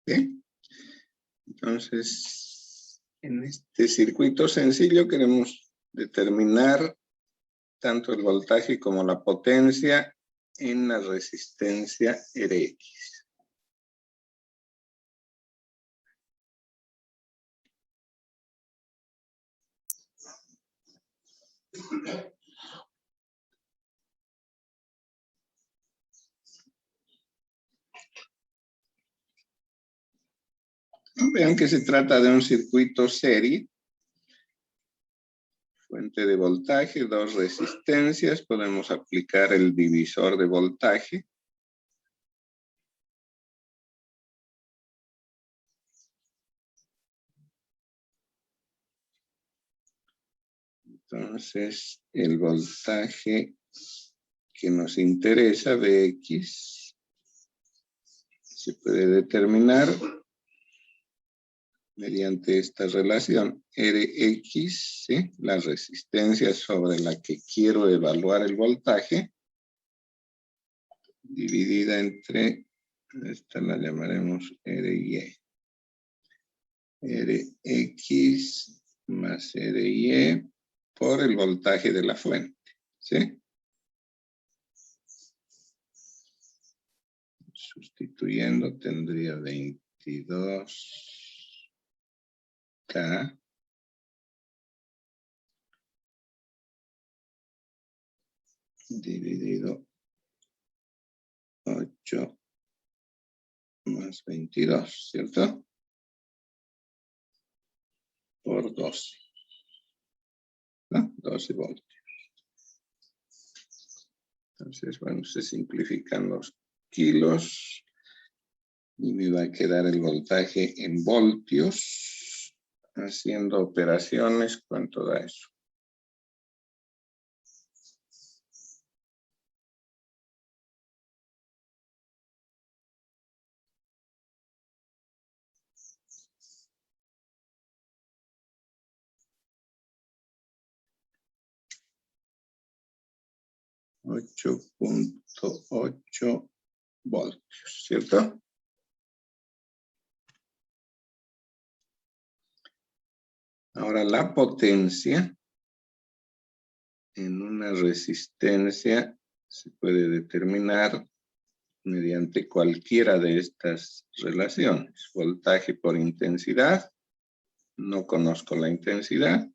Bien. Entonces, en este circuito sencillo queremos determinar tanto el voltaje como la potencia en la resistencia Rx. Vean que se trata de un circuito serie. Fuente de voltaje, dos resistencias. Podemos aplicar el divisor de voltaje. Entonces, el voltaje que nos interesa, Vx, se puede determinar mediante esta relación. Rx, ¿sí?, la resistencia sobre la que quiero evaluar el voltaje, dividida entre, esta la llamaremos Ry. Rx más Ry por el voltaje de la fuente, ¿sí? Sustituyendo tendría 22K dividido 8 más 22, ¿cierto? Por 12. ¿No? 12 voltios. Entonces, bueno, se simplifican los kilos y me va a quedar el voltaje en voltios. Haciendo operaciones, ¿cuánto da eso? .8 voltios, ¿cierto? Ahora la potencia en una resistencia se puede determinar mediante cualquiera de estas relaciones. Voltaje por intensidad, no conozco la intensidad.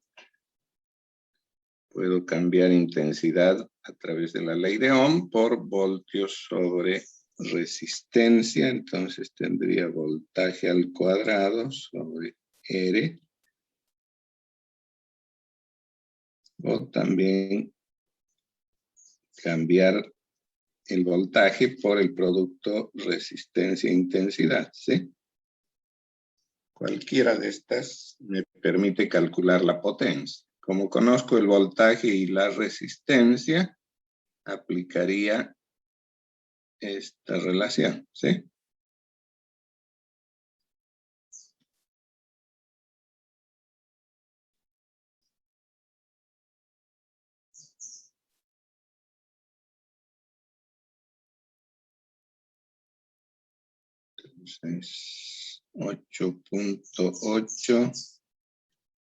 Puedo cambiar intensidad a través de la ley de Ohm por voltios sobre resistencia. Entonces tendría voltaje al cuadrado sobre R. O también cambiar el voltaje por el producto resistencia-intensidad, ¿sí? Cualquiera de estas me permite calcular la potencia. Como conozco el voltaje y la resistencia, aplicaría esta relación, ¿sí? Entonces, 8.8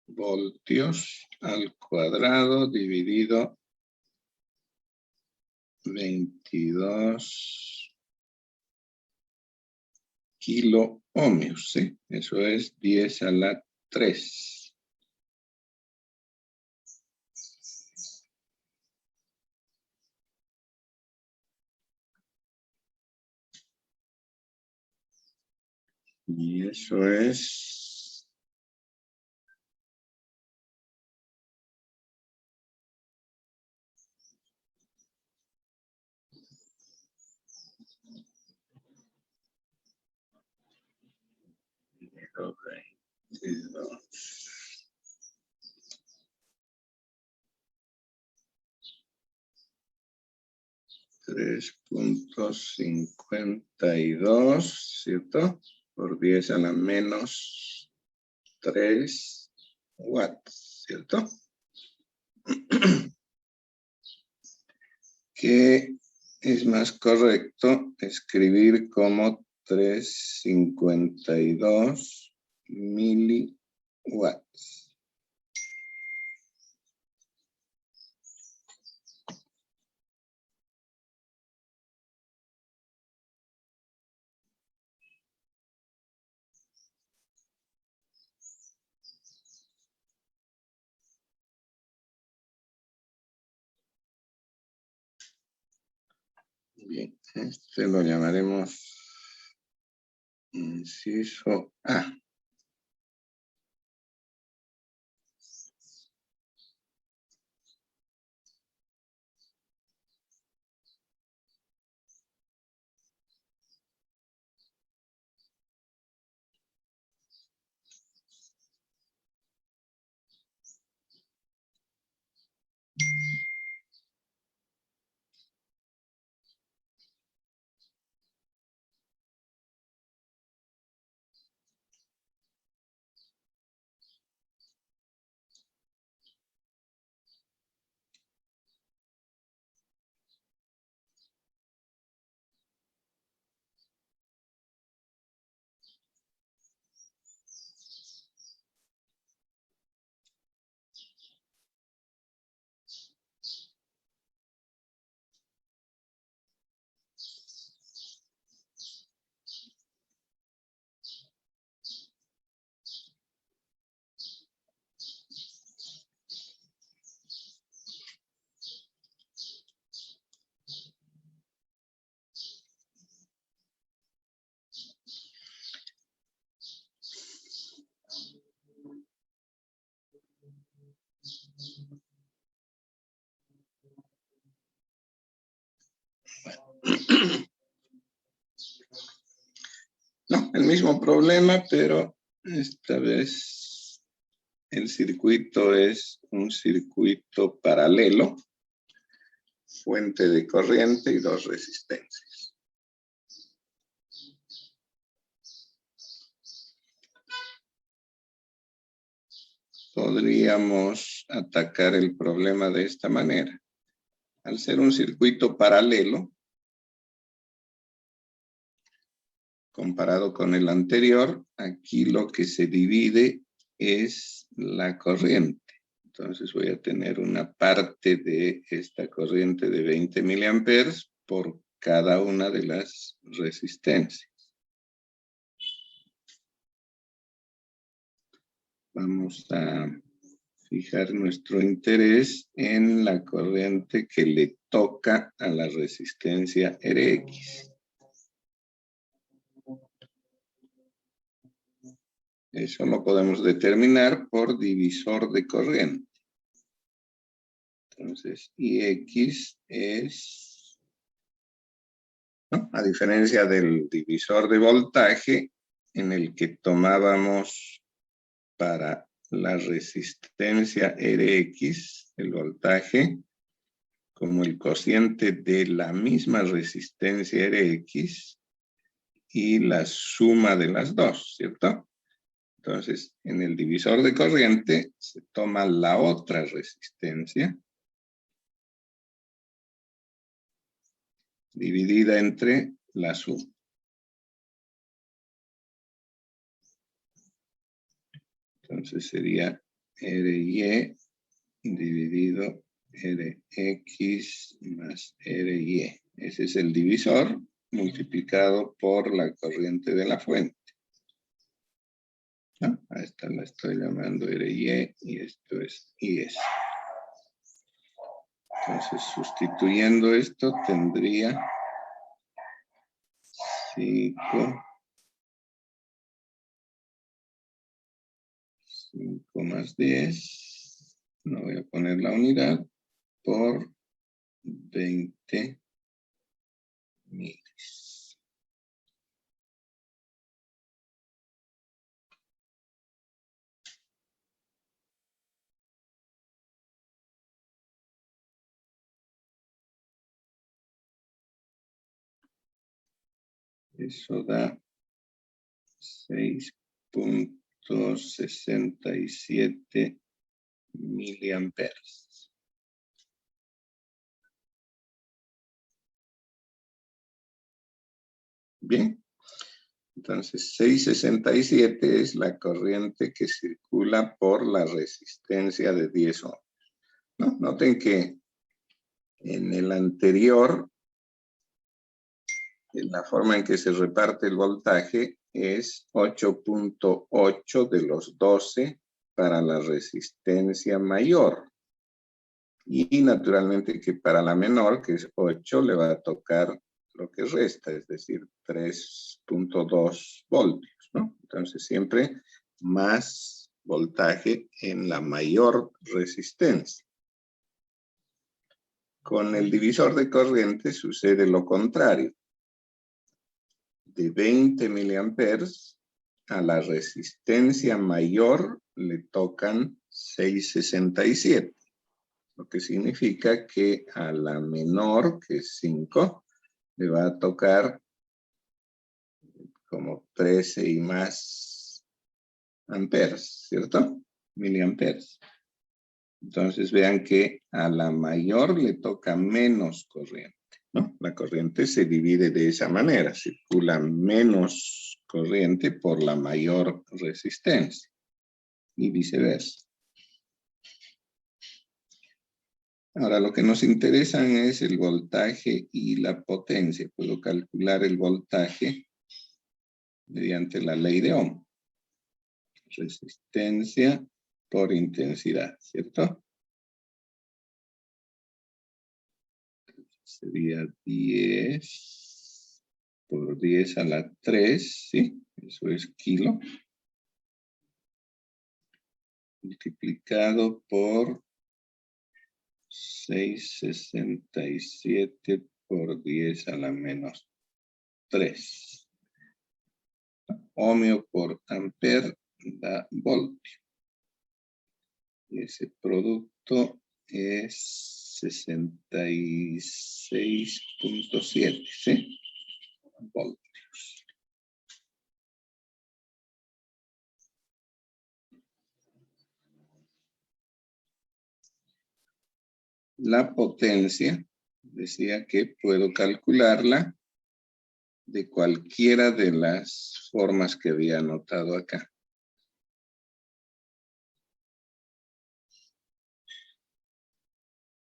voltios al cuadrado dividido 22 kilo ohmios, ¿sí? Eso es 10 a la 3. Y eso es 3.52, ¿cierto? por 10 a la menos 3 watts, ¿cierto? Que es más correcto escribir como 352 miliwatts. Bien, este lo llamaremos inciso A. No, el mismo problema, pero esta vez el circuito es un circuito paralelo, fuente de corriente y 2 resistencias. Podríamos atacar el problema de esta manera. Al ser un circuito paralelo, comparado con el anterior, aquí lo que se divide es la corriente. Entonces voy a tener una parte de esta corriente de 20 miliamperes por cada una de las resistencias. Vamos a fijar nuestro interés en la corriente que le toca a la resistencia Rx. Eso lo podemos determinar por divisor de corriente. Entonces, Ix es, ¿no? A diferencia del divisor de voltaje, en el que tomábamos para la resistencia Rx, el voltaje, como el cociente de la misma resistencia Rx y la suma de las dos, ¿cierto? Entonces, en el divisor de corriente se toma la otra resistencia dividida entre la suma. Entonces sería RY dividido Rx más RY. Ese es el divisor multiplicado por la corriente de la fuente. ¿No? A esta la estoy llamando RY y esto es IS. Entonces, sustituyendo esto, tendría 5 más 10, no voy a poner la unidad, por 20 milis. Eso da 6.67 miliamperes. Bien. Entonces, 667 es la corriente que circula por la resistencia de 10 ohms. ¿No? Noten que en el anterior, la forma en que se reparte el voltaje es 8.8 de los 12 para la resistencia mayor. Y naturalmente que para la menor, que es 8, le va a tocar lo que resta, es decir, 3.2 voltios, ¿no? Entonces siempre más voltaje en la mayor resistencia. Con el divisor de corriente sucede lo contrario. De 20 miliamperes a la resistencia mayor le tocan 667. Lo que significa que a la menor, que es 5, le va a tocar como 13 y más amperes, ¿cierto? Miliamperes. Entonces vean que a la mayor le toca menos corriente, ¿no? La corriente se divide de esa manera, circula menos corriente por la mayor resistencia y viceversa. Ahora, lo que nos interesan es el voltaje y la potencia. Puedo calcular el voltaje mediante la ley de Ohm. Resistencia por intensidad, ¿cierto? Sería 10 por 10 a la 3, ¿sí? Eso es kilo. Multiplicado por 667 por 10 a la menos 3. Ohmio por amper da voltio. Y ese producto es 66.7, ¿sí? Voltios. La potencia, decía que puedo calcularla de cualquiera de las formas que había anotado acá.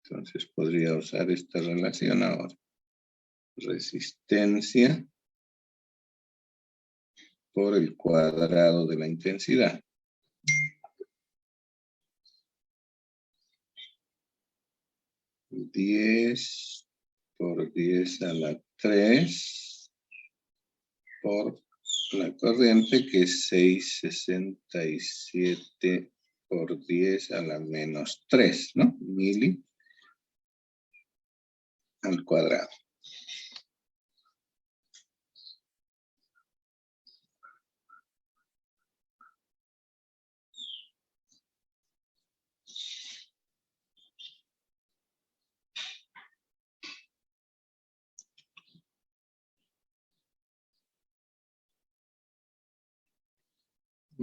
Entonces podría usar esta relación ahora. Resistencia por el cuadrado de la intensidad. $10 por 10 a la 3 por la corriente, que es 667 por 10 a la menos 3, ¿no? Mili al cuadrado.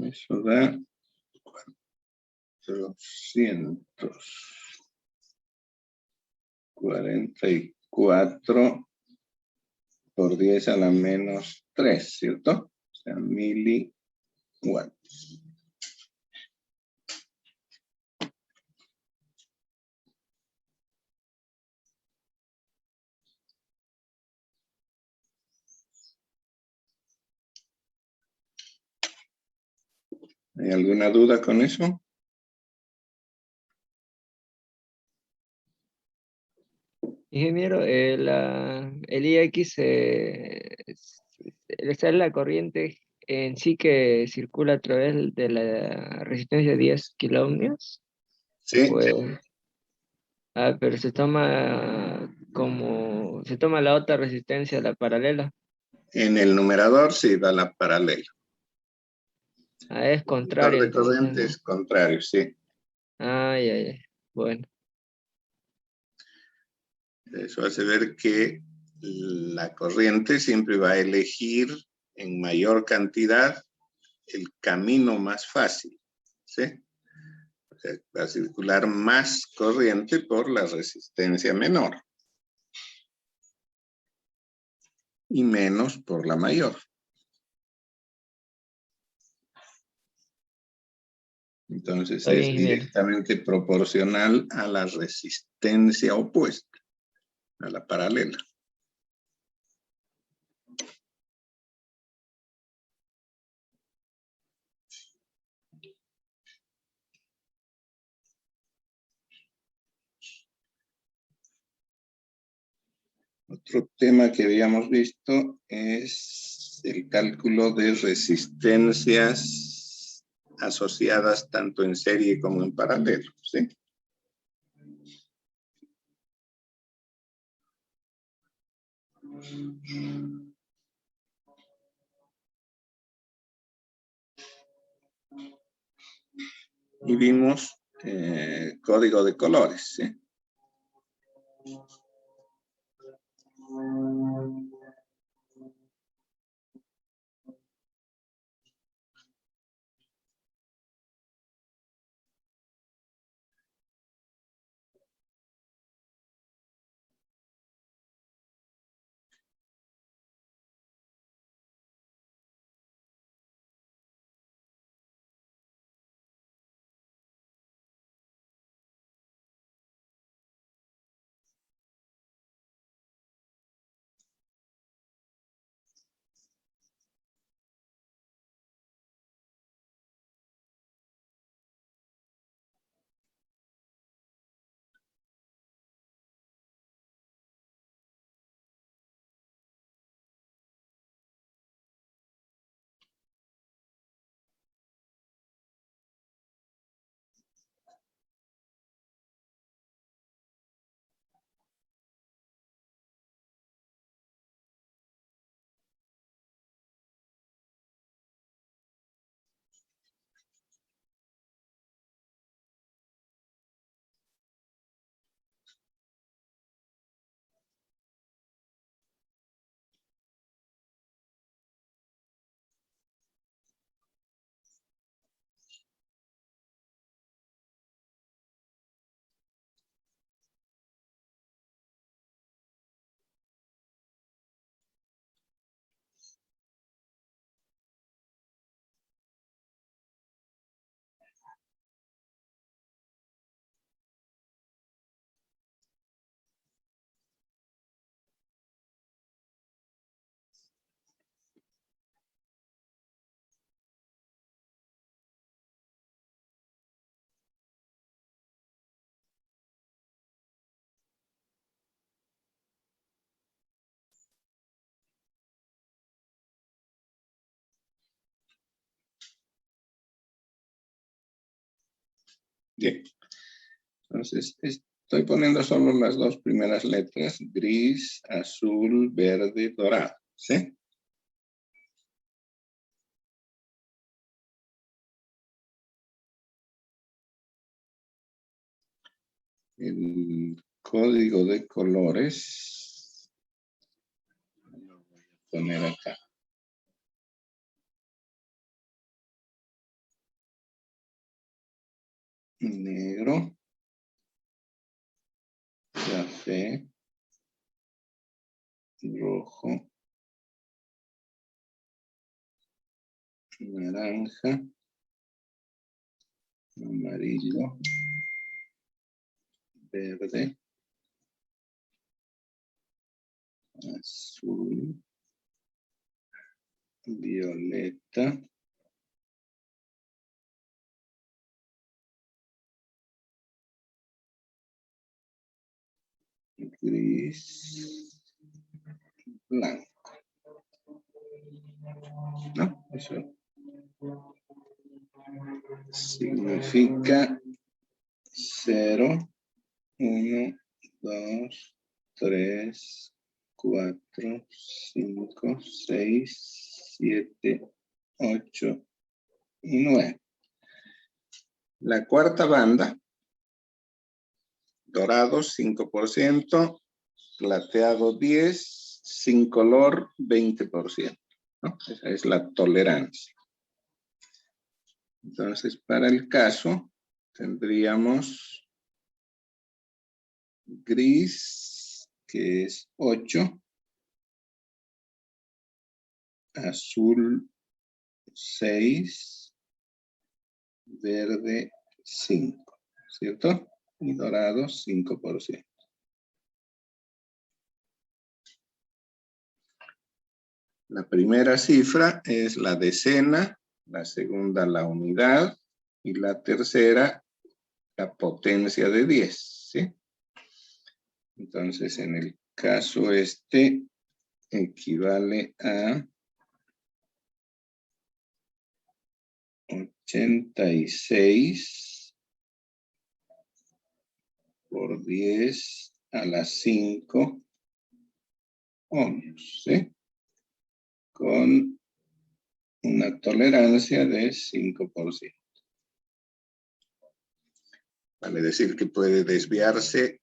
Eso da 444 por 10 a la menos 3, ¿cierto? O sea, miliwatts. ¿Hay alguna duda con eso? Ingeniero, el IX es la corriente en sí que circula a través de la resistencia de 10 kiloohmios. Sí. Pero se toma la otra resistencia, la paralela. En el numerador sí va la paralela. Es contrario. El vector de corriente es contrario, sí. Ya. Bueno. Eso hace ver que la corriente siempre va a elegir en mayor cantidad el camino más fácil, ¿sí? O sea, va a circular más corriente por la resistencia menor. Y menos por la mayor. Entonces Está es bien, ingeniero. directamente proporcional a la resistencia opuesta, a la paralela. Otro tema que habíamos visto es el cálculo de resistencias asociadas tanto en serie como en paralelo, ¿sí? Y vimos código de colores, ¿sí? Bien. Entonces, estoy poniendo solo las dos primeras letras, gris, azul, verde, dorado, ¿sí? El código de colores, lo voy a poner acá. Negro, café, rojo, naranja, amarillo, verde, azul, violeta, gris, blanco. ¿No? Eso significa 0, 1, 2, 3, 4, 5, 6, 7, 8 y 9. La cuarta banda, dorado 5%, plateado 10%, sin color 20%. ¿No? Esa es la tolerancia. Entonces, para el caso, tendríamos gris, que es 8, azul 6, verde 5, ¿cierto? Y dorado 5%. La primera cifra es la decena, la segunda la unidad y la tercera la potencia de 10, ¿sí? Entonces, en el caso este, equivale a 86 por 10 a la 5 ohmios, ¿sí? Con una tolerancia de 5%. Vale decir que puede desviarse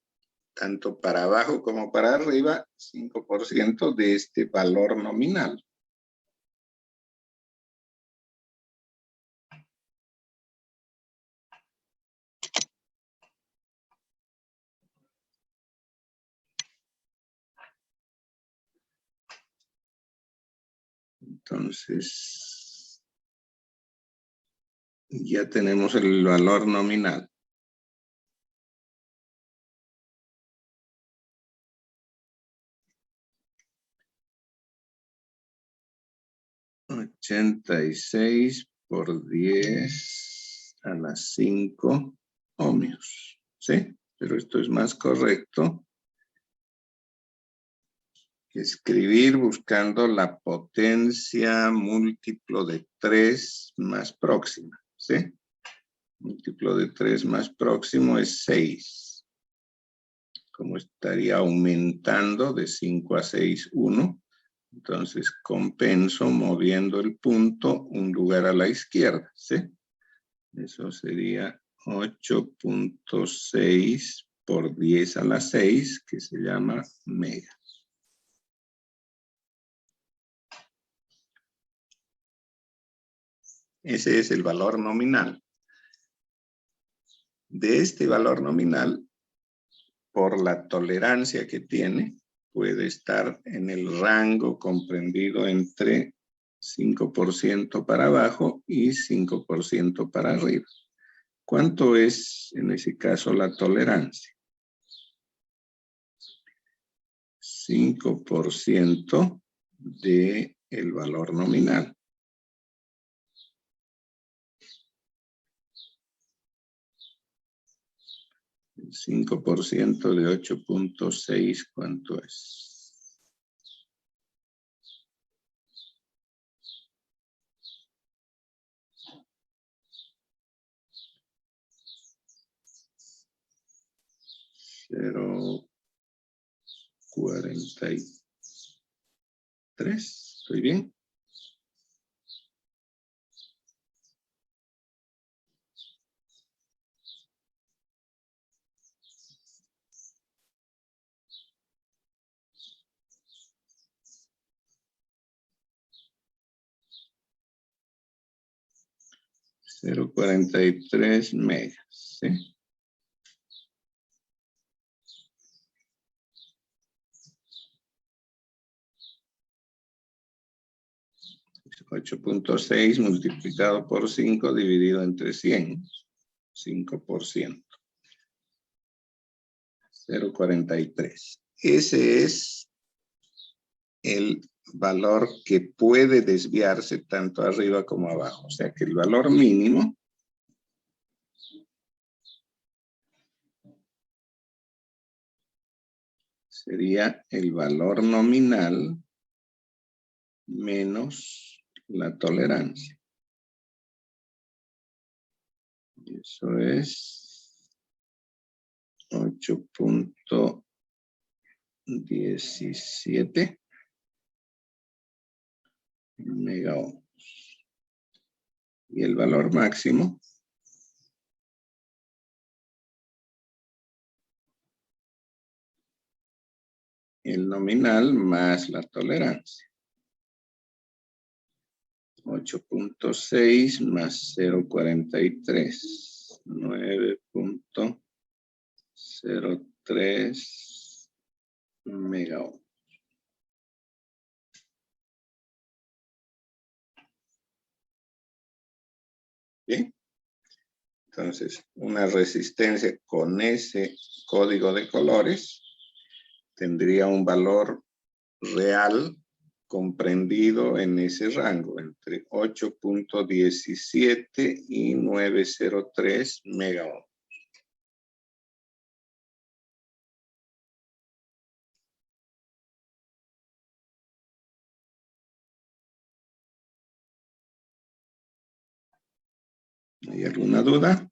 tanto para abajo como para arriba 5% de este valor nominal. Entonces, ya tenemos el valor nominal. $86 por 10 a la 5 ohmios, ¿sí? Pero esto es más correcto que escribir buscando la potencia múltiplo de 3 más próxima, ¿sí? Múltiplo de 3 más próximo es 6. Como estaría aumentando de 5 a 6, 1. Entonces compenso moviendo el punto un lugar a la izquierda, ¿sí? Eso sería 8.6 por 10 a la 6, que se llama mega. Ese es el valor nominal. De este valor nominal, por la tolerancia que tiene, puede estar en el rango comprendido entre 5% para abajo y 5% para arriba. ¿Cuánto es en ese caso la tolerancia? 5% del valor nominal. El 5% de 8.6, ¿cuánto es? $0.43. ¿Estoy bien? $0.43 megas, ¿sí? $8.6 multiplicado por 5 dividido entre 100, 5%. 0.43. Ese es el valor que puede desviarse tanto arriba como abajo. O sea que el valor mínimo sería el valor nominal menos la tolerancia. Eso es 8.17 megaohms. Y el valor máximo el nominal más la tolerancia. 8.6 más 0.43. 9.03 megaohm. Bien. Entonces, una resistencia con ese código de colores tendría un valor real comprendido en ese rango, entre 8.17 y 903 megaohm. ¿Hay alguna duda?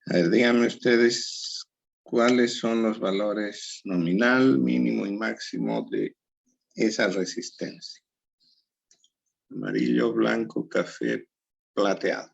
A ver, díganme ustedes cuáles son los valores nominal, mínimo y máximo de esa resistencia. Amarillo, blanco, café, plateado.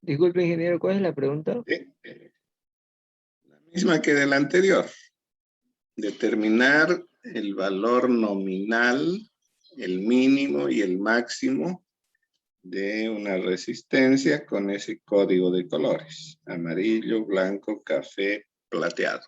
Disculpe, ingeniero, ¿cuál es la pregunta? La misma que del anterior. Determinar el valor nominal, el mínimo y el máximo de una resistencia con ese código de colores. Amarillo, blanco, café, plateado.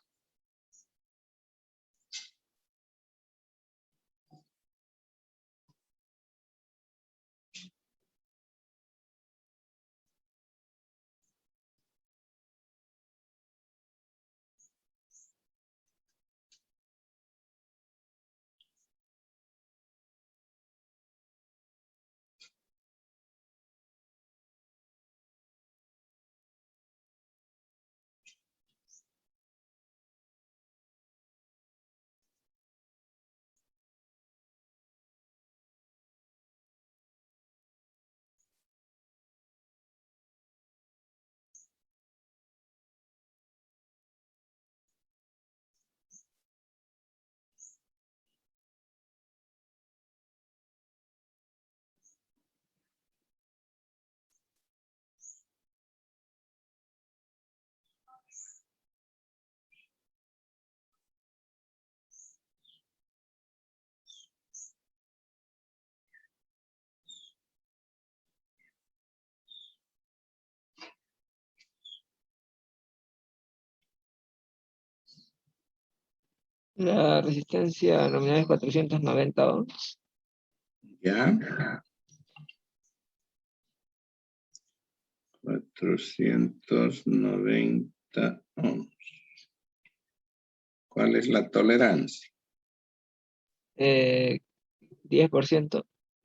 La resistencia nominal es 490 ohms. ¿Ya? 490 ohms. ¿Cuál es la tolerancia? 10%.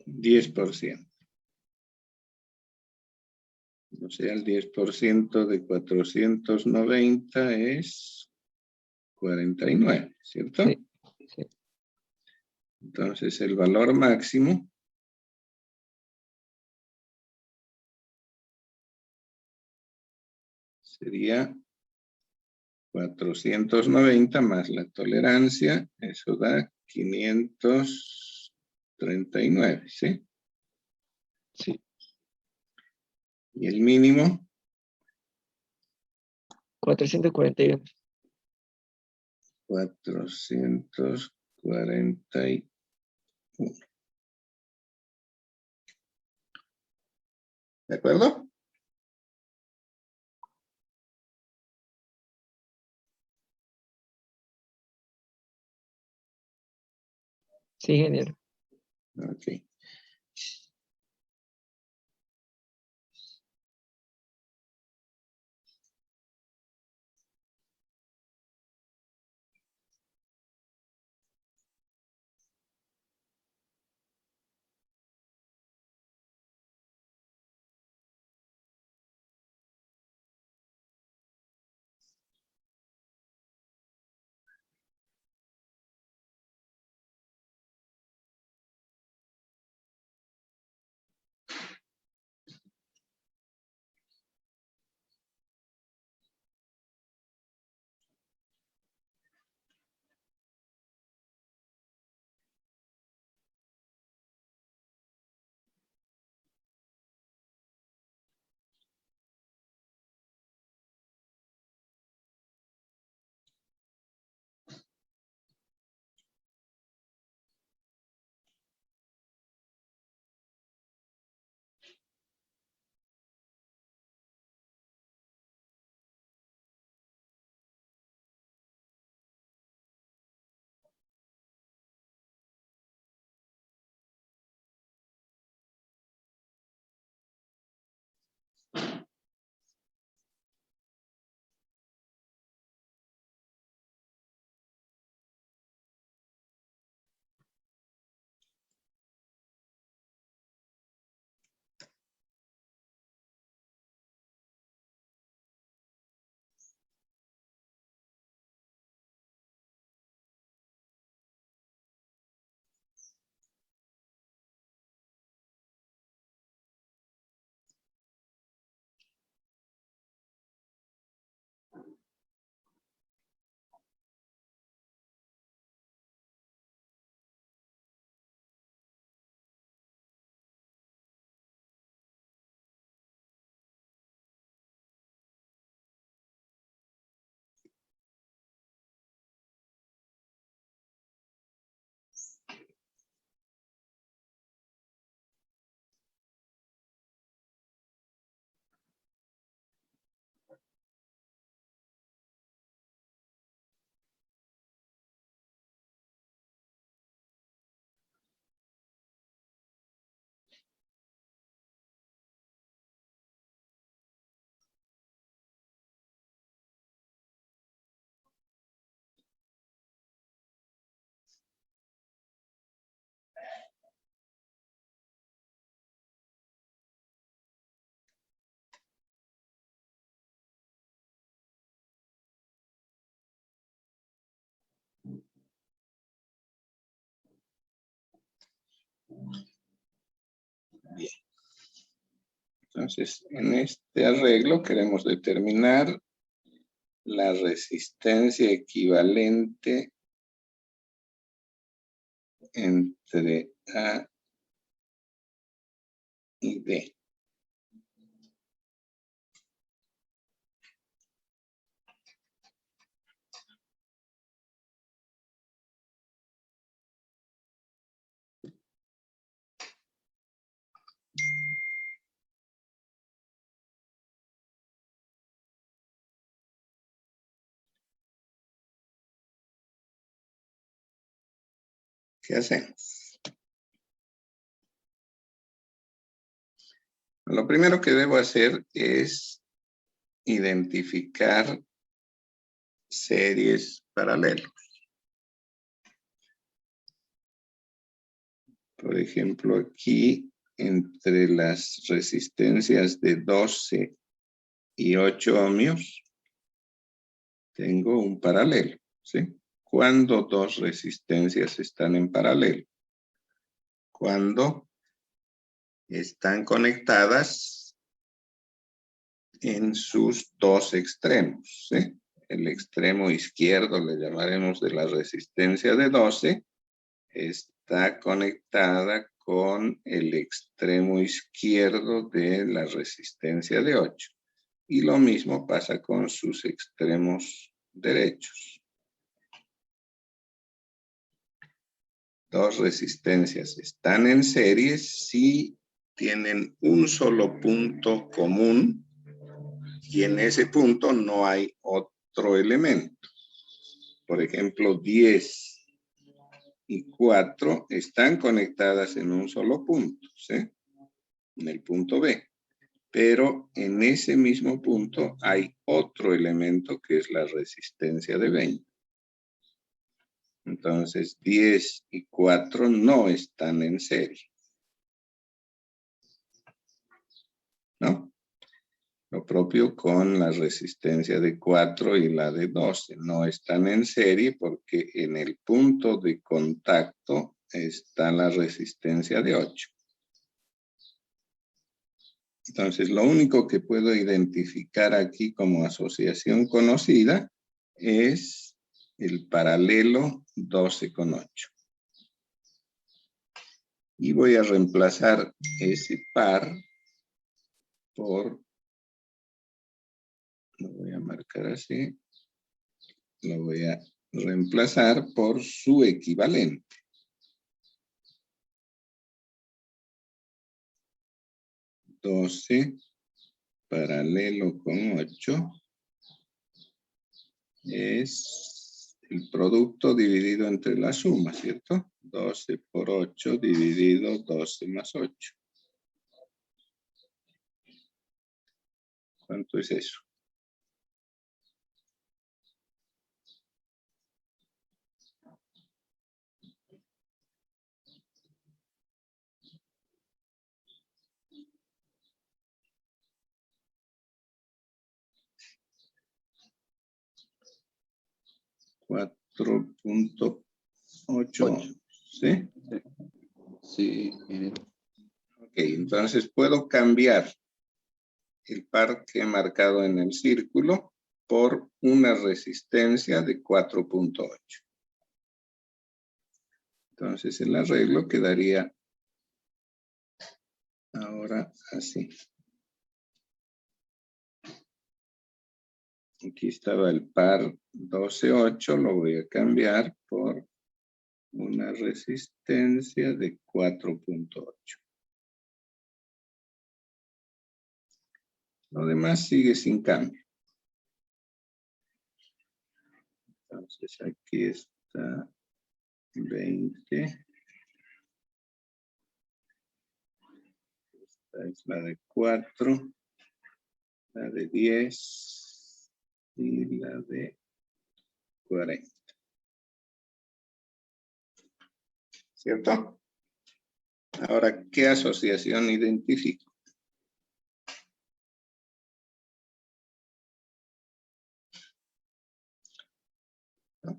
10%. O sea, el 10% de 490 es 49, ¿cierto? Sí, sí. Entonces, el valor máximo sería 490 más la tolerancia, eso da 539, ¿sí? Sí. Y el mínimo, 441. 441. ¿De acuerdo? Sí, ingeniero. Ok. Bien. Entonces, en este arreglo queremos determinar la resistencia equivalente entre A y B. ¿Qué hacemos? Lo primero que debo hacer es identificar series paralelas. Por ejemplo, aquí entre las resistencias de 12 y 8 ohmios, tengo un paralelo, ¿sí? ¿Cuándo dos resistencias están en paralelo? Cuando están conectadas en sus dos extremos, ¿sí? El extremo izquierdo, le llamaremos de la resistencia de 12, está conectada con el extremo izquierdo de la resistencia de 8. Y lo mismo pasa con sus extremos derechos. Dos resistencias están en serie si tienen un solo punto común y en ese punto no hay otro elemento. Por ejemplo, 10 y 4 están conectadas en un solo punto, ¿sí? En el punto B. Pero en ese mismo punto hay otro elemento que es la resistencia de 20. Entonces, 10 y 4 no están en serie, ¿no? Lo propio con la resistencia de 4 y la de 12. No están en serie porque en el punto de contacto está la resistencia de 8. Entonces, lo único que puedo identificar aquí como asociación conocida es el paralelo 12 con 8. Y voy a reemplazar ese par por, lo voy a marcar así, lo voy a reemplazar por su equivalente. 12 paralelo con 8 es el producto dividido entre la suma, ¿cierto? 12 por 8 dividido 12 más 8. ¿Cuánto es eso? .8, ¿sí? Sí. Ok, entonces puedo cambiar el par que he marcado en el círculo por una resistencia de 4.8. Entonces el arreglo quedaría ahora así. Aquí estaba el par 12.8, lo voy a cambiar por una resistencia de 4.8. Lo demás sigue sin cambio. Entonces aquí está 20. Esta es la de 4. La de 10 y la de 40. ¿Cierto? Ahora, ¿qué asociación identifico?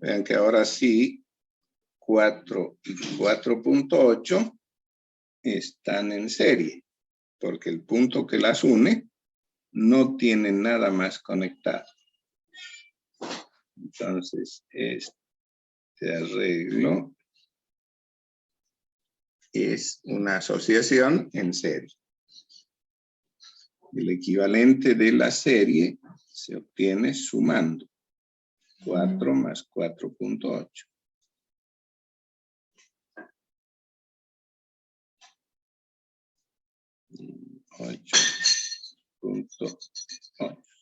Vean que ahora sí, 4 y 4.8 están en serie, porque el punto que las une no tiene nada más conectado. Entonces, este arreglo es una asociación en serie. El equivalente de la serie se obtiene sumando 4 más 4.8. 8.8,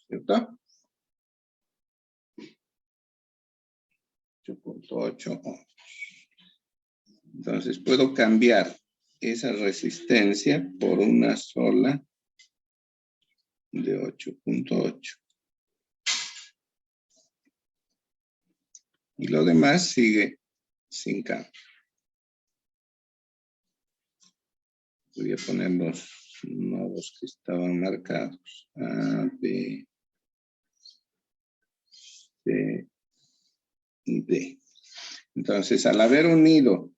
¿cierto? 8.8 ohms. Entonces puedo cambiar esa resistencia por una sola de 8.8. Y lo demás sigue sin cambio. Voy a poner los nodos que estaban marcados. A, B, C y D. Entonces, al haber unido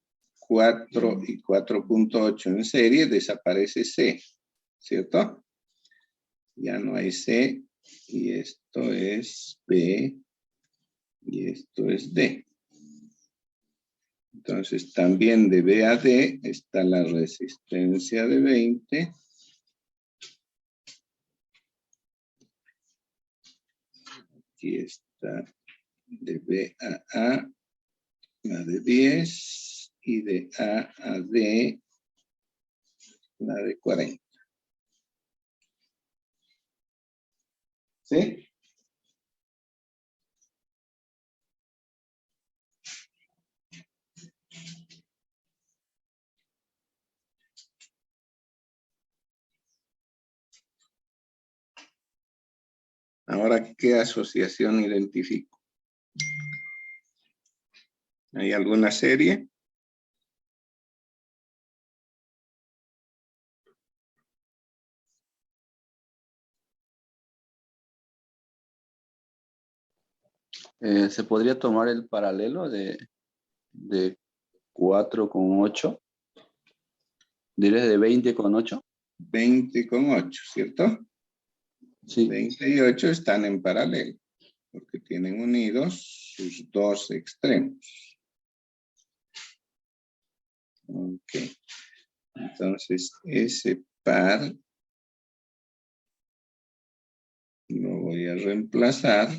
4 y 4.8 en serie, desaparece C, ¿cierto? Ya no hay C, y esto es B, y esto es D. Entonces, también de B a D está la resistencia de 20. Aquí está de B a A, la de 10, y de A a D, la de 40. ¿Sí? Ahora, ¿qué asociación identifico? ¿Hay alguna serie? ¿Se podría tomar el paralelo de 4 con 8? ¿Diré de 20 con 8? 20 con 8, ¿cierto? Sí. 20 y 8 están en paralelo, porque tienen unidos sus dos extremos. Ok. Entonces, ese par lo voy a reemplazar,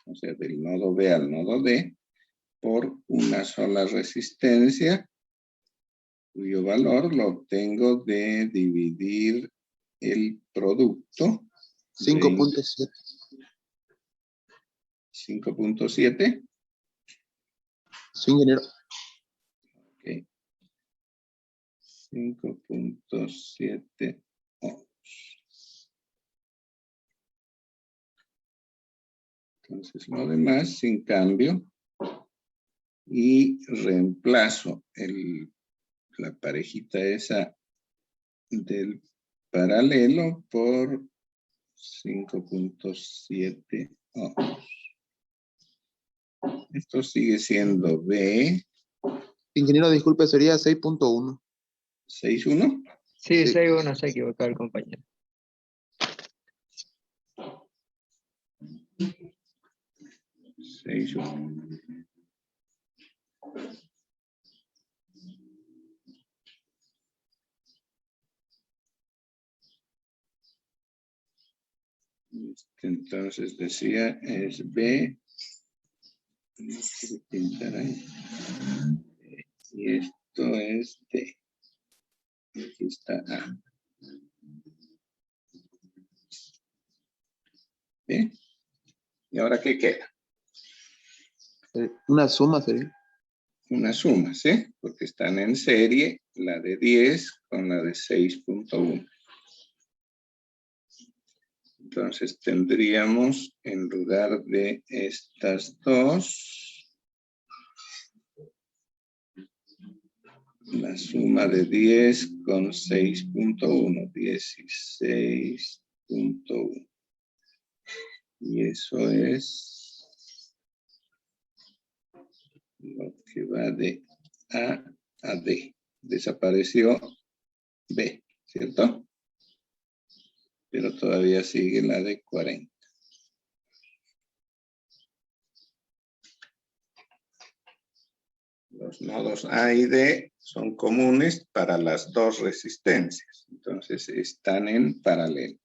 o sea, del nodo B al nodo D, por una sola resistencia, cuyo valor lo obtengo de dividir el producto. 5.7. 5.7. Sí, ingeniero. Ok. 5.7 ohms. Entonces, lo demás sin cambio. Y reemplazo la parejita esa del paralelo por 5.7 ohms. Esto sigue siendo B. Ingeniero, disculpe, sería 6.1. 6.1. Sí, Sí. 6-1 se ha equivocado el compañero. 6.1. Entonces decía, es B. Pintar ahí. Y esto es D. Aquí está A. ¿Bien? ¿Y ahora qué queda? Una suma sería. Una suma, ¿sí? Porque están en serie la de 10 con la de 6.1. Entonces tendríamos, en lugar de estas dos, la suma de 10 con 6.1, 16.1. Y eso es lo que va de A a D. Desapareció B, ¿cierto? Pero todavía sigue la de 40. Los nodos A y D son comunes para las dos resistencias. Entonces están en paralelo.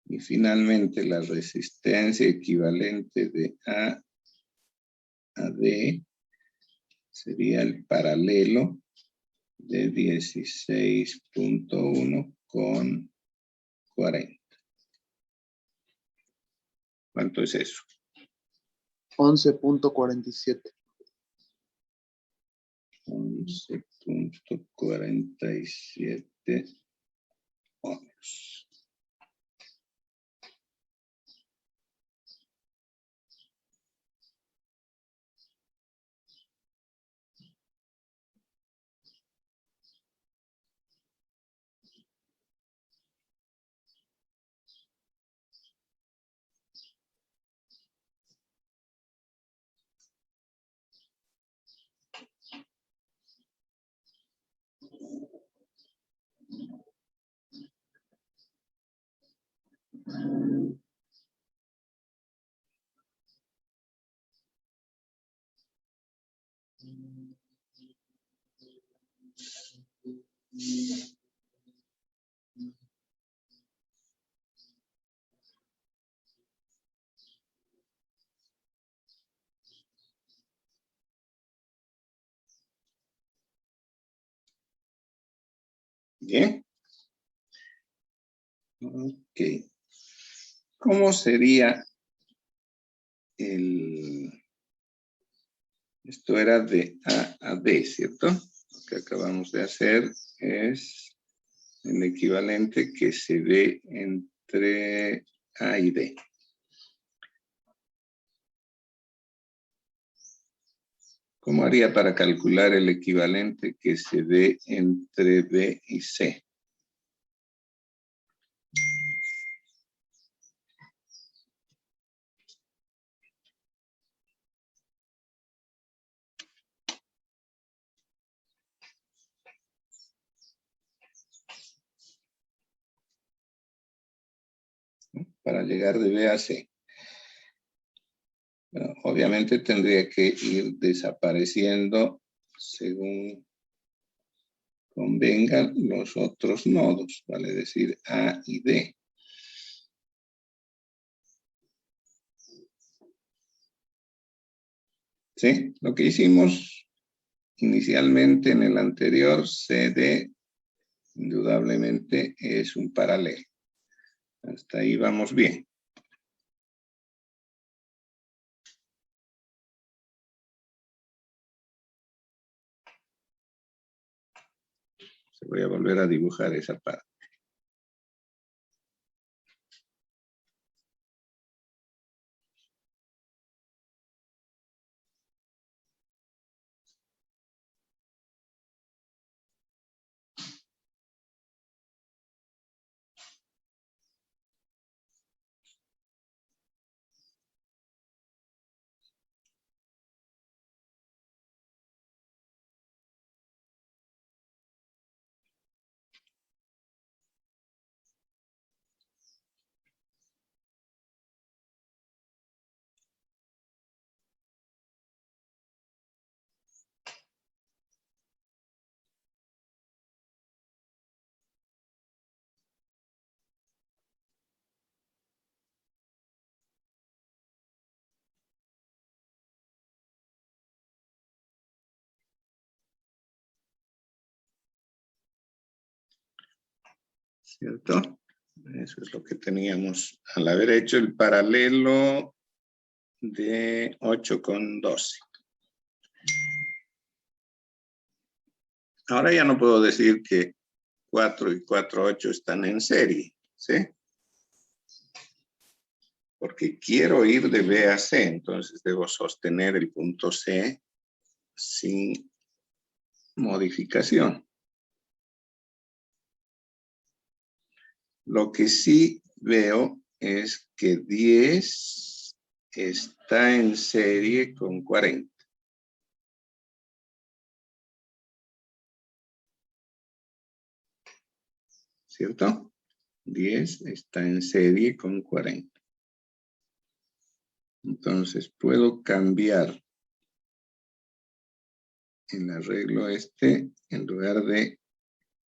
Y finalmente la resistencia equivalente de A a D sería el paralelo de 16.1 con 40. ¿Cuánto es eso? 11.47. 11.47 ohms. Bien. Ok. ¿Cómo sería esto era de A a D, ¿cierto? Lo que acabamos de hacer es el equivalente que se ve entre A y D. ¿Cómo haría para calcular el equivalente que se ve entre B y C? Para llegar de B a C. Bueno, obviamente tendría que ir desapareciendo según convengan los otros nodos, vale decir A y D. ¿Sí? Lo que hicimos inicialmente en el anterior, CD, indudablemente es un paralelo. Hasta ahí vamos bien. Voy a volver a dibujar esa parte. ¿Cierto? Eso es lo que teníamos al haber hecho el paralelo de 8 con 12. Ahora ya no puedo decir que 4 y 4, 8 están en serie, ¿sí? Porque quiero ir de B a C, entonces debo sostener el punto C sin modificación. Lo que sí veo es que 10 está en serie con 40. ¿Cierto? 10 está en serie con 40. Entonces puedo cambiar el arreglo este, en lugar de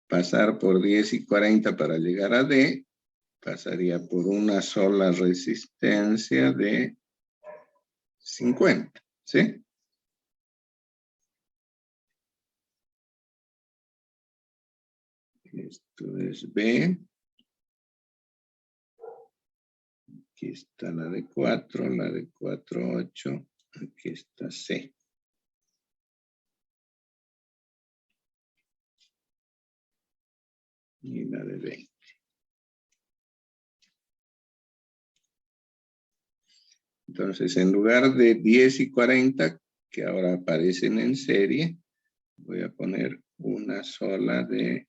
pasar por 10 y 40 para llegar a D, pasaría por una sola resistencia de 50, ¿sí? Esto es B. Aquí está la de 4, la de 4, 8. Aquí está C. Y la de 20. Entonces, en lugar de 10 y 40, que ahora aparecen en serie, voy a poner una sola de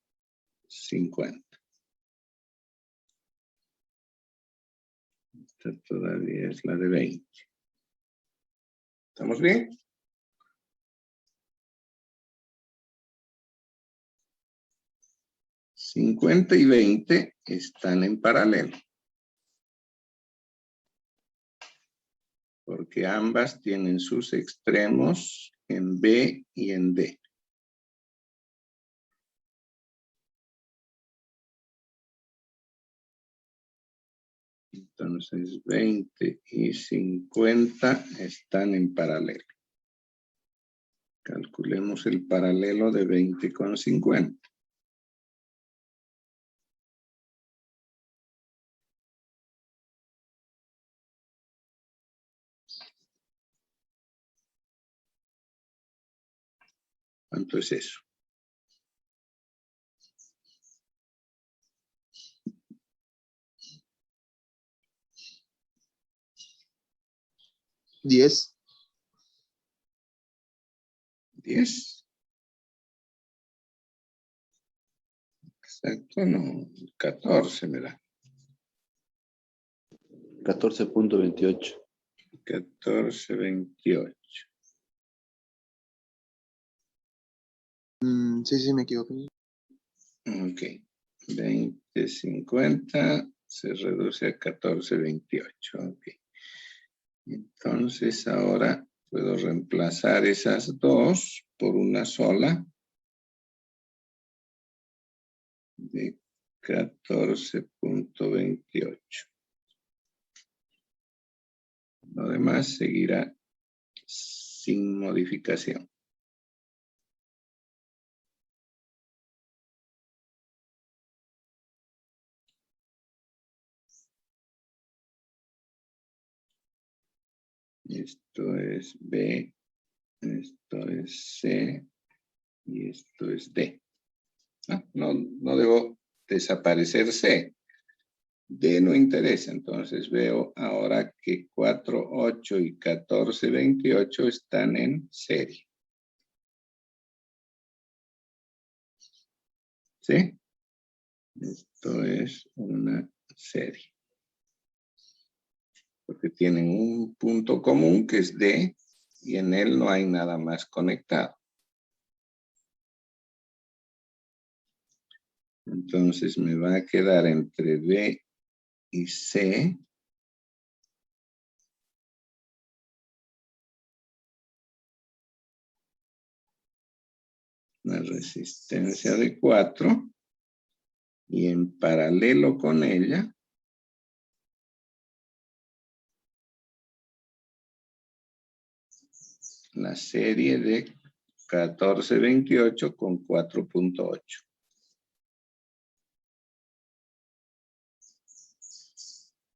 50. Esta todavía es la de 20. ¿Estamos bien? $50 y 20 están en paralelo. Porque ambas tienen sus extremos en B y en D. Entonces 20 y 50 están en paralelo. Calculemos el paralelo de 20 con 50. ¿Cuánto es eso? ¿10? 10. Exacto, no. 14 me da. 14.28. 14.28. Sí, me equivoqué. Ok. 20.50 se reduce a 14.28. Ok. Entonces ahora puedo reemplazar esas dos por una sola de 14.28. Lo demás seguirá sin modificación. Esto es B, esto es C y esto es D. No debo desaparecer C. D no interesa, entonces veo ahora que 4, 8 y 14, 28 están en serie. ¿Sí? Esto es una serie. Porque tienen un punto común que es D y en él no hay nada más conectado. Entonces me va a quedar entre B y C una resistencia de 4 y en paralelo con ella la serie de 1428 con 4.8.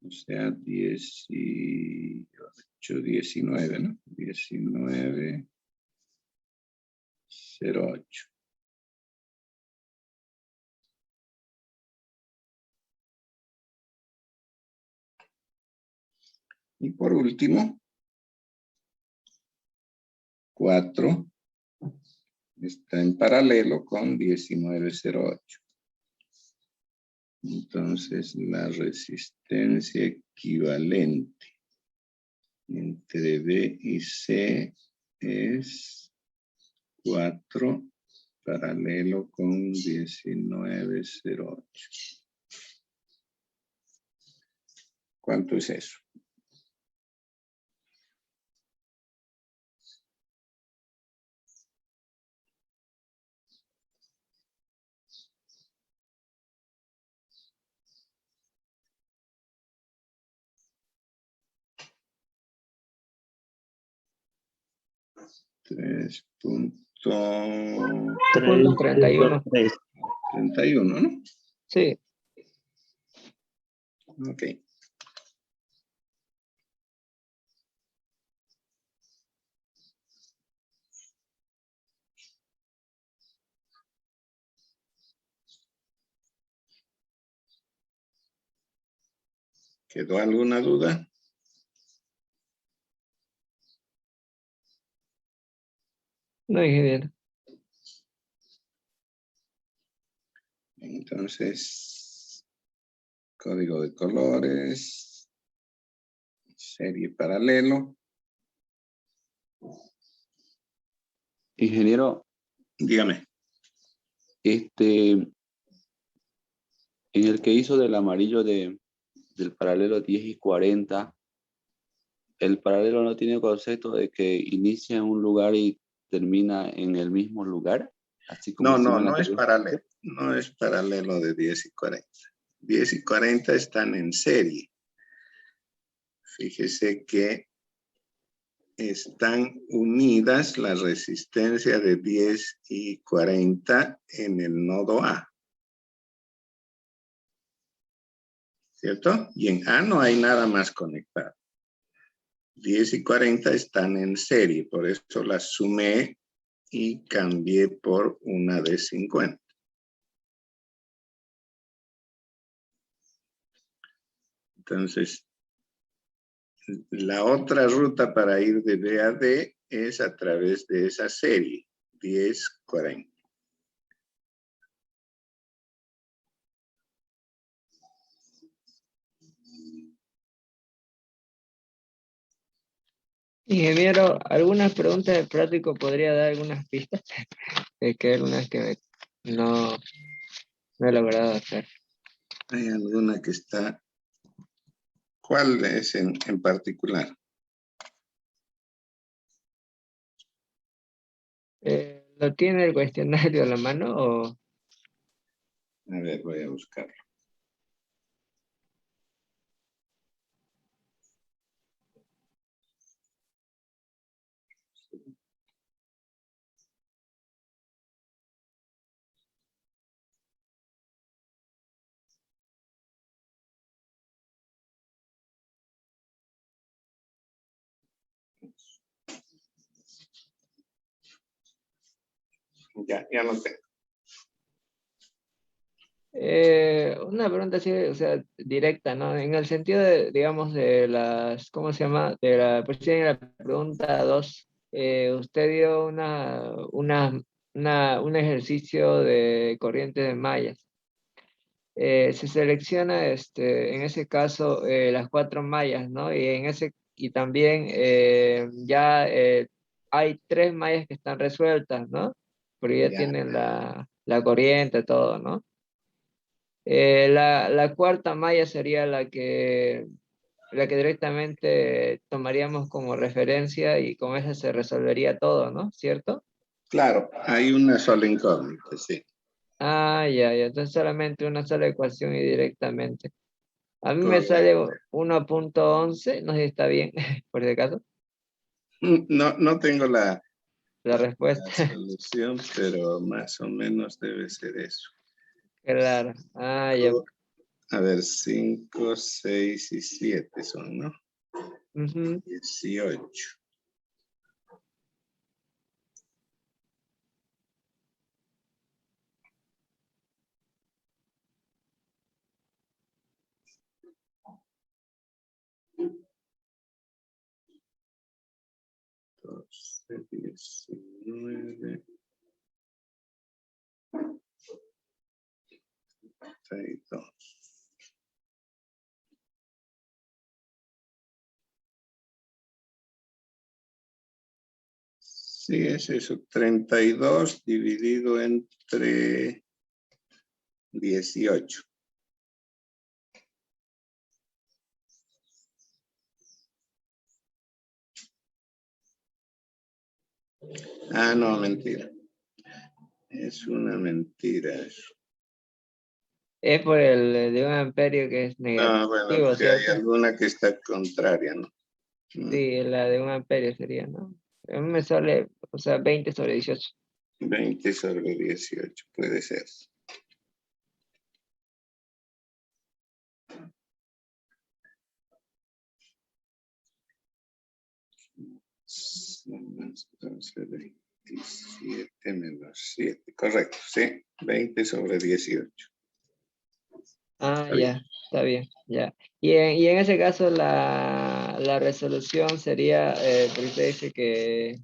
O sea, 18, 19, ¿no? 19.08. Y por último, 4 está en paralelo con 19.08. Entonces, la resistencia equivalente entre B y C es 4 paralelo con 19.08. ¿Cuánto es eso? Tres punto 31. 31, ¿no? Sí. Ok. ¿Quedó alguna duda? No, ingeniero. Entonces, código de colores, serie paralelo. Ingeniero, Dígame. en el que hizo del amarillo del paralelo 10 y 40, el paralelo no tiene concepto de que inicia en un lugar y termina en el mismo lugar, así como hicimos en la No es anterior. paralelo. No es paralelo de 10 y 40. 10 y 40 están en serie. Fíjese que están unidas la resistencia de 10 y 40 en el nodo A. ¿Cierto? Y en A no hay nada más conectado. 10 y 40 están en serie, por eso las sumé y cambié por una de 50. Entonces, la otra ruta para ir de B a D es a través de esa serie, 10, 40. Ingeniero, algunas preguntas de práctico podría dar algunas pistas, que hay algunas que no he logrado hacer. Hay alguna que está... ¿Cuál es en particular? ¿Lo tiene el cuestionario a la mano o...? A ver, voy a buscarlo. Ya lo tengo. Una pregunta así, o sea, directa, ¿no? En el sentido de, digamos, de las, ¿cómo se llama? De la, pues sí, en la pregunta 2, usted dio un ejercicio de corriente de mallas. Se selecciona, en ese caso, las 4 mallas, ¿no? Y también hay 3 mallas que están resueltas, ¿no? Porque ya Ya. tienen la corriente, todo, ¿no? La cuarta malla sería la que directamente tomaríamos como referencia y con esa se resolvería todo, ¿no? ¿Cierto? Claro, hay una sola incógnita, sí. Ah, ya, entonces solamente una sola ecuación y directamente. A mí me Correcto. sale 1.11, no sé si está bien, por si acaso, No tengo la la respuesta. solución, pero más o menos debe ser eso. Claro. Ah, ya. A ver, 5, 6 y 7 son, ¿no? Ujú. 18. Doce, 19, 32. Sí, es eso. 32 dividido entre 18. Ah, no, mentira. Es una mentira eso. Es por el de 1 amperio que es Ah, bueno, negativo, porque hay ¿cierto? alguna que está contraria, ¿no? Sí, la de 1 amperio sería, ¿no? A mí me sale, o sea, 20/18. 20 sobre 18, puede ser. Entonces, 27 menos 7. Correcto, sí. 20 sobre 18. Ah, Está bien. ya, está bien, ya. Y en ese caso la resolución sería, porque usted dice que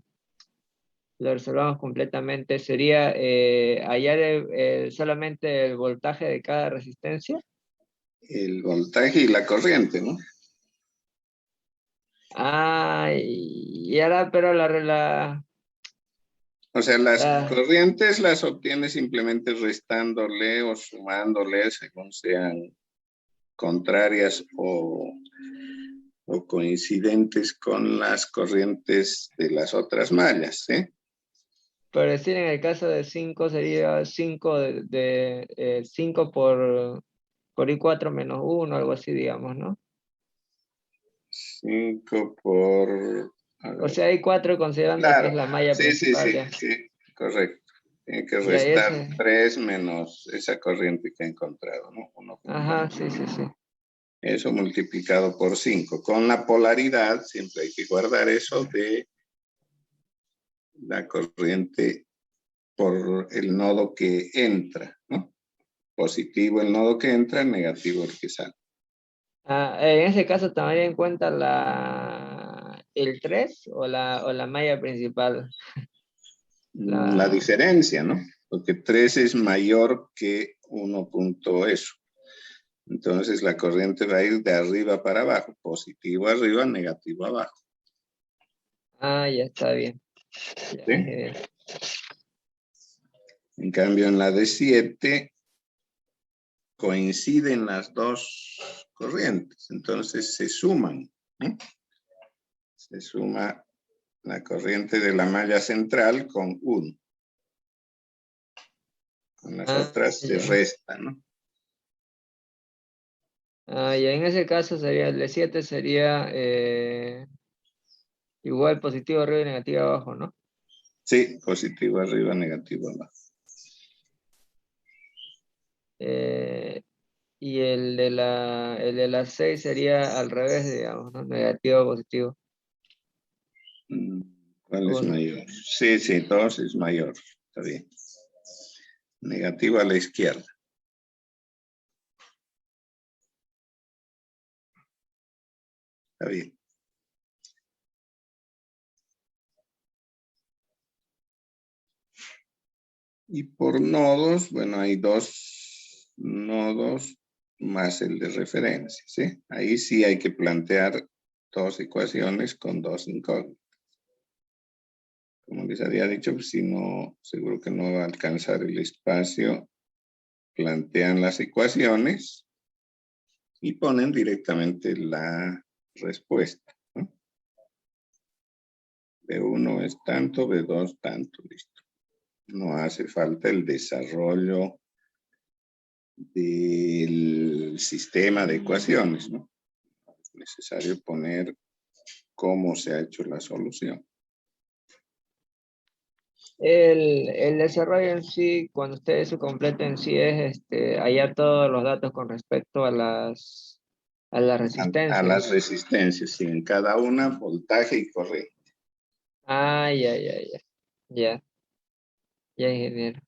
lo resolvamos completamente, sería hallar solamente el voltaje de cada resistencia. El voltaje y la corriente, ¿no? Ah, y ahora, pero O sea, las la- corrientes las obtiene simplemente restándole o sumándole según sean contrarias o coincidentes con las corrientes de las otras mallas, ¿eh? por decir en el caso de 5 sería 5 5 por I4 menos 1, algo así, digamos, ¿no? 5 por... O sea, hay 4 considerando claro, que es la malla principal. Ya. sí, correcto. Tiene que Ya, restar ese. 3 menos esa corriente que he encontrado, ¿no? 1. Ajá, sí. Eso multiplicado por 5. Con la polaridad, siempre hay que guardar eso de la corriente por el nodo que entra, ¿no? Positivo el nodo que entra, negativo el que sale. En ese caso, ¿tomaría en cuenta el 3 o la malla principal? La diferencia, ¿no? Porque 3 es mayor que 1 punto eso. Entonces la corriente va a ir de arriba para abajo, positivo arriba, negativo abajo. Ah, ya está bien. Ya, ¿Sí? En cambio, en la de 7 coinciden las dos corrientes, entonces se suman, ¿no? Se suma la corriente de la malla central con 1. Con las otras se ya. resta, ¿no? Y en ese caso sería el de 7 sería igual positivo arriba y negativo abajo, ¿no? Sí, positivo arriba, negativo abajo. Y el de la 6 sería al revés, digamos, ¿no? Negativo, positivo. ¿Cuál es 1. mayor? Sí, 2 es mayor. Está bien. Negativo a la izquierda. Está bien. Y por nodos, bueno, hay 2 nodos más el de referencia, ¿sí? Ahí sí hay que plantear 2 ecuaciones con 2 incógnitas. Como les había dicho, pues si no, seguro que no va a alcanzar el espacio. Plantean las ecuaciones y ponen directamente la respuesta, ¿no? B1 es tanto, B2 tanto, listo. No hace falta el desarrollo del sistema de ecuaciones, ¿no? Es necesario poner cómo se ha hecho la solución. El desarrollo en sí, cuando ustedes se completen, sí es hallar todos los datos con respecto a las A resistencias. las resistencias, sí, en cada una, voltaje y corriente. Ya, ingeniero.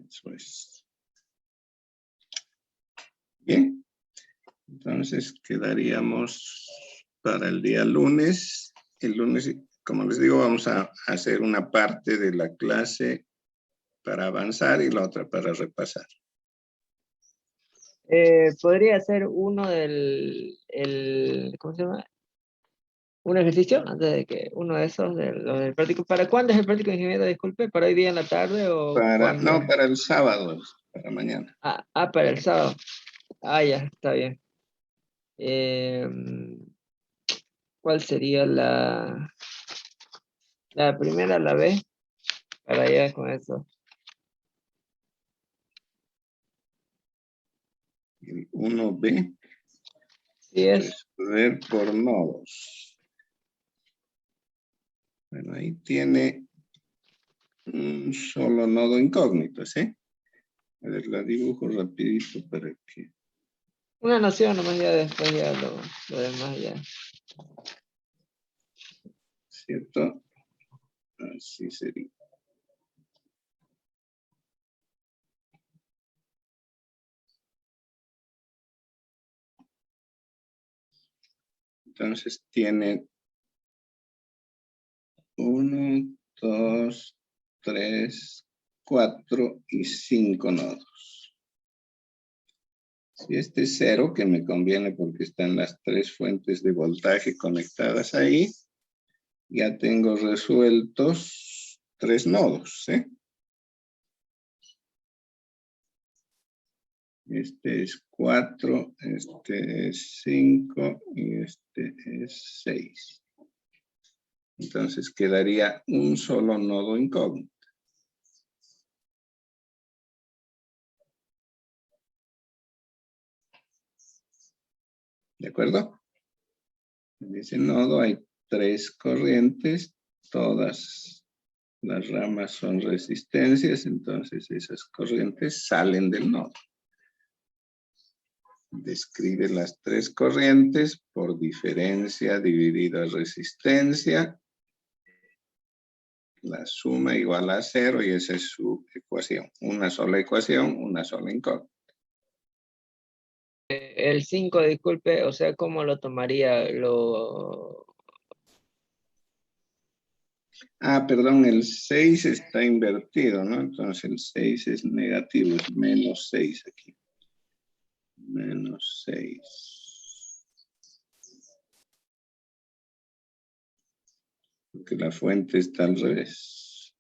Eso es. Bien. Entonces quedaríamos para el día lunes. El lunes, como les digo, vamos a hacer una parte de la clase para avanzar y la otra para repasar. Podría ser uno ¿cómo se llama? Un ejercicio antes de que uno de esos, del práctico. ¿Para cuándo es el práctico, ingeniero? Disculpe, ¿para hoy día en la tarde o cuándo? No, para el sábado, para mañana. Para el sábado. Ya, está bien. ¿Cuál sería la primera, la B? Para allá con eso. El 1B. Sí es. Resolver por nodos. Bueno, ahí tiene un solo nodo incógnito, ¿sí? A ver, la dibujo rapidito para que... Una noción nomás, ya después ya lo demás ya. ¿Cierto? Así sería. Entonces tiene 1, 2, 3, 4 y 5 nodos. Si este es 0, que me conviene porque están las 3 fuentes de voltaje conectadas ahí, ya tengo resueltos 3 nodos, ¿sí? Este es 4, este es 5 y este es 6. Entonces quedaría un solo nodo incógnito. ¿De acuerdo? En ese nodo hay 3 corrientes, todas las ramas son resistencias, entonces esas corrientes salen del nodo. Describe las 3 corrientes por diferencia dividido a resistencia. La suma igual a 0 y esa es su ecuación. Una sola ecuación, una sola incógnita. El 5, disculpe, o sea, ¿cómo lo tomaría? Perdón, el 6 está invertido, ¿no? Entonces el 6 es negativo, es menos 6 aquí. Menos 6. Porque la fuente está al revés.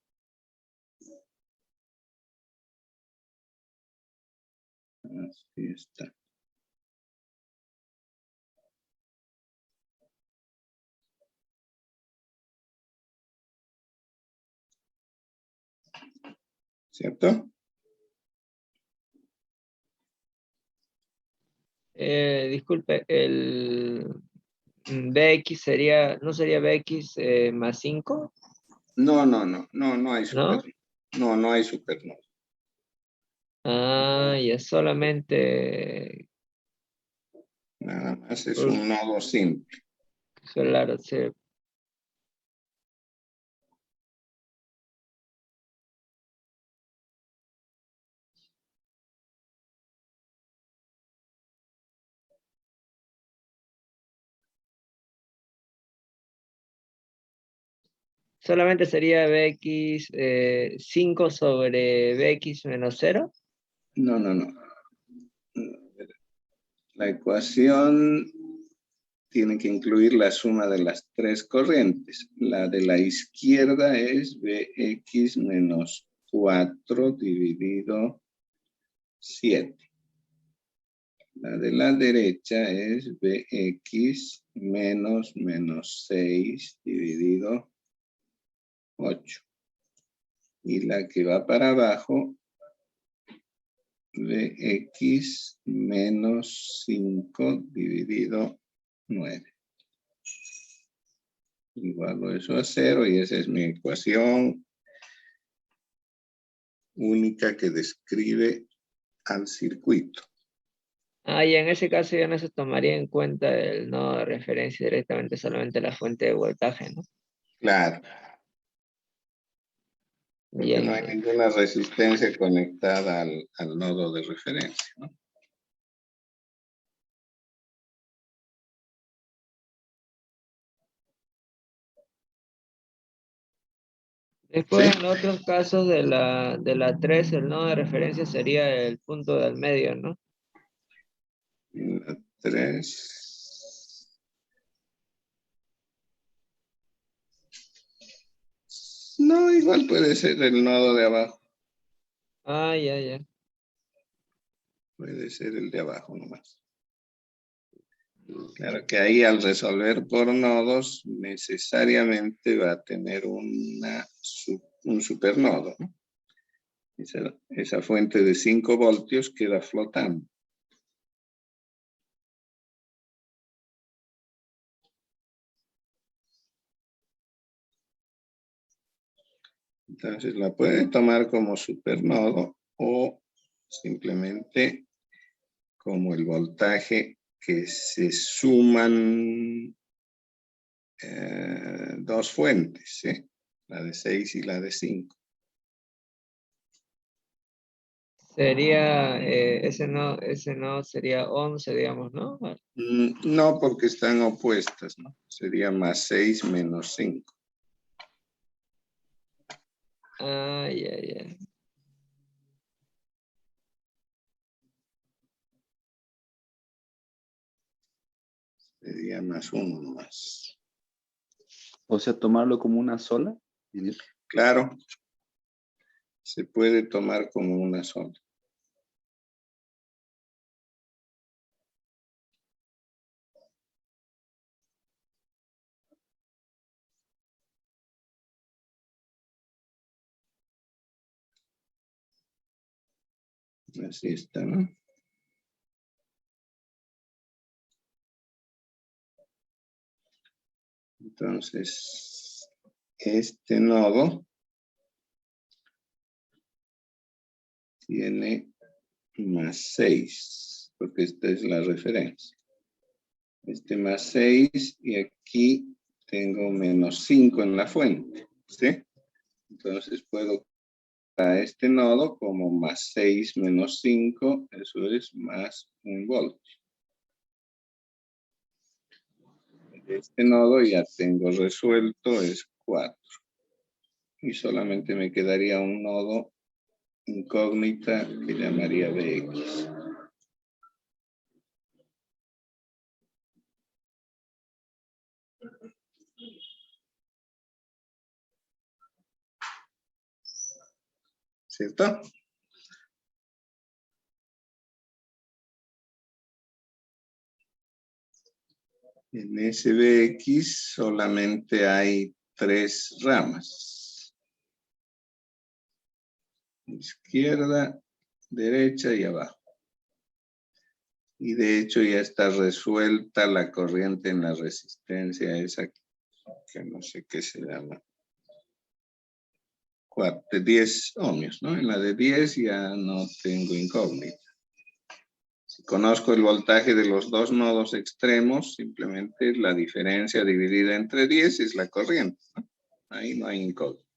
Así está. ¿Cierto? Disculpe, el BX sería, ¿no sería BX más 5? No hay ¿No? supernodo. No hay supernodo. Y es solamente Nada más es un nodo simple. solar, sí. Solamente sería BX 5 sobre BX menos 0. No. La ecuación tiene que incluir la suma de las 3 corrientes. La de la izquierda es Bx menos 4 dividido 7. La de la derecha es Bx menos 6 dividido 8. Y la que va para abajo, Bx menos 5 dividido 9. Igualo eso a 0 y esa es mi ecuación única que describe al circuito. Y en ese caso ya no se tomaría en cuenta el nodo de referencia directamente, solamente la fuente de voltaje, ¿no? Claro. Porque Bien. no hay ninguna resistencia conectada al nodo de referencia, ¿no? Después, ¿Sí? en otros casos de la 3, el nodo de referencia sería el punto del medio, ¿no? En la 3. No, igual puede ser el nodo de abajo. Ya. Puede ser el de abajo nomás. Claro que ahí al resolver por nodos necesariamente va a tener un supernodo, ¿no? Esa fuente de 5 voltios queda flotando. Entonces la puede tomar como supernodo o simplemente como el voltaje que se suman 2 fuentes, ¿sí? La de 6 y la de 5. Sería, ese no sería 11, digamos, ¿no? No, porque están opuestas, ¿no? Sería más 6 menos 5. Ya. Sería más 1 más. O sea, tomarlo como una sola. Claro, se puede tomar como una sola. Así está, ¿no? Entonces, este nodo tiene más 6, porque esta es la referencia. Este más 6 y aquí tengo menos 5 en la fuente, ¿sí? Entonces puedo a este nodo como más 6 menos 5, eso es más 1 voltio. Este nodo ya tengo resuelto, es 4. Y solamente me quedaría un nodo incógnita que llamaría Bx. ¿Cierto? En SBX solamente hay 3 ramas. Izquierda, derecha y abajo. Y de hecho ya está resuelta la corriente en la resistencia esa que no sé qué se llama. De 10 ohmios, ¿no? En la de 10 ya no tengo incógnita. Si conozco el voltaje de los dos nodos extremos, simplemente la diferencia dividida entre 10 es la corriente, ¿no? Ahí no hay incógnita.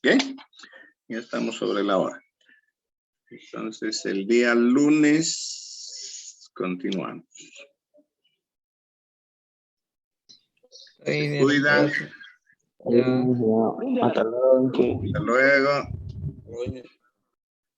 ¿Bien? Ya estamos sobre la hora. Entonces, el día lunes continuamos. Ahí, Se cuidan. gracias. Ya. Hasta luego. Hasta luego.